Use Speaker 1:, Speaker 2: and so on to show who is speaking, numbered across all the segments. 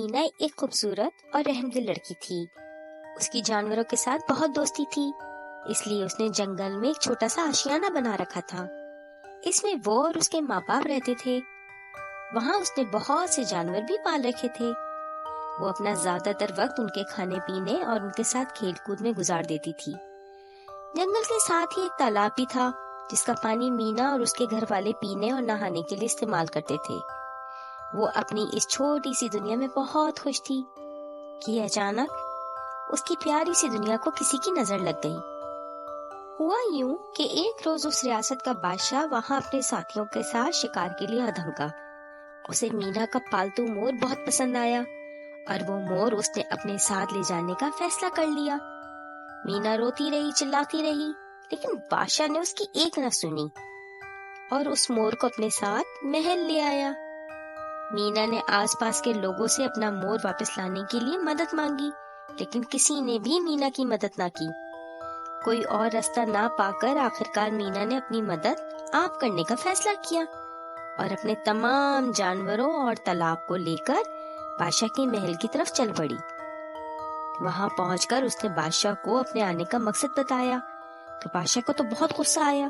Speaker 1: مینا ایک خوبصورت اور رحم دل لڑکی تھی۔ اس کی جانوروں کے ساتھ بہت دوستی تھی، اس لیے اس نے جنگل میں ایک چھوٹا سا آشیانہ بنا رکھا تھا۔ اس میں وہ اور اس کے ماں باپ رہتے تھے۔ وہاں اس نے بہت سے جانور بھی پال رکھے تھے۔ وہ اپنا زیادہ تر وقت ان کے کھانے پینے اور ان کے ساتھ کھیل کود میں گزار دیتی تھی۔ جنگل کے ساتھ ہی ایک تالاب بھی تھا جس کا پانی مینا اور اس کے گھر والے پینے اور نہانے کے لیے استعمال کرتے تھے۔ وہ اپنی اس چھوٹی سی دنیا میں بہت خوش تھی کہ اچانک اس کی پیاری سی دنیا کو کسی کی نظر لگ گئی۔ ہوا یوں کہ ایک روز اس ریاست کا بادشاہ وہاں اپنے ساتھیوں کے ساتھ شکار کے لیے دھمکا۔ اسے مینا کا پالتو مور بہت پسند آیا اور وہ مور اس نے اپنے ساتھ لے جانے کا فیصلہ کر لیا۔ مینا روتی رہی، چلاتی رہی، لیکن بادشاہ نے اس کی ایک نہ سنی اور اس مور کو اپنے ساتھ محل لے آیا۔ مینا نے آس پاس کے لوگوں سے اپنا مور واپس لانے کے لیے مدد مانگی، لیکن کسی نے بھی مینا کی مدد نہ کی۔ کوئی اور راستہ نہ پا کر آخرکار مینا نے اپنی مدد آپ کرنے کا فیصلہ کیا اور اپنے تمام جانوروں اور تالاب کو لے کر بادشاہ کے محل کی طرف چل پڑی۔ وہاں پہنچ کر اس نے بادشاہ کو اپنے آنے کا مقصد بتایا تو بادشاہ کو تو بہت غصہ آیا۔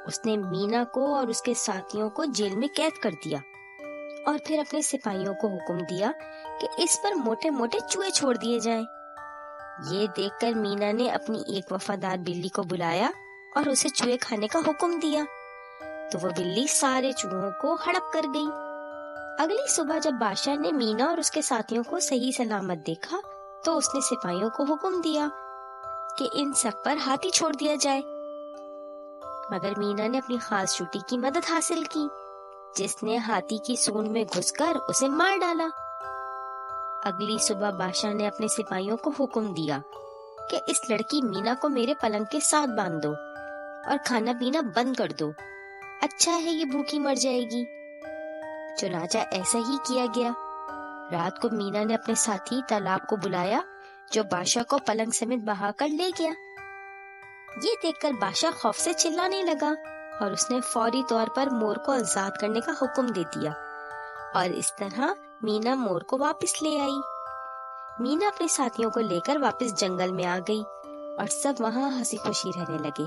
Speaker 1: اس نے مینا کو اور اس کے ساتھیوں کو جیل میں قید کر دیا اور پھر اپنے سپاہیوں کو حکم دیا کہ اس پر موٹے موٹے چوہے چھوڑ دیے جائیں۔ یہ دیکھ کر مینا نے اپنی ایک وفادار بلی کو بلایا اور اسے چوہے کھانے کا حکم دیا تو وہ بلی سارے چوہوں کو ہڑپ کر گئی۔ اگلی صبح جب بادشاہ نے مینا اور اس کے ساتھیوں کو صحیح سلامت دیکھا تو اس نے سپاہیوں کو حکم دیا کہ ان سب پر ہاتھی چھوڑ دیا جائے، مگر مینا نے اپنی خاص چوٹی کی مدد حاصل کی جس نے ہاتھی کی سونڈ میں گھس کر اسے مار ڈالا۔ اگلی صبح بادشاہ نے اپنے سپاہیوں کو حکم دیا کہ اس لڑکی مینا کو میرے پلنگ کے ساتھ باندھ دو اور کھانا پینا بند کر دو، اچھا ہے یہ بھوکی مر جائے گی۔ چنانچہ ایسا ہی کیا گیا۔ رات کو مینا نے اپنے ساتھی تالاب کو بلایا جو بادشاہ کو پلنگ سمیت بہا کر لے گیا۔ یہ دیکھ کر بادشاہ خوف سے چلانے لگا اور اس نے فوری طور پر مور کو آزاد کرنے کا حکم دے دیا اور اس طرح مینا مور کو واپس لے آئی۔ مینا اپنے ساتھیوں کو لے کر واپس جنگل میں آ گئی اور سب وہاں ہنسی خوشی رہنے لگے۔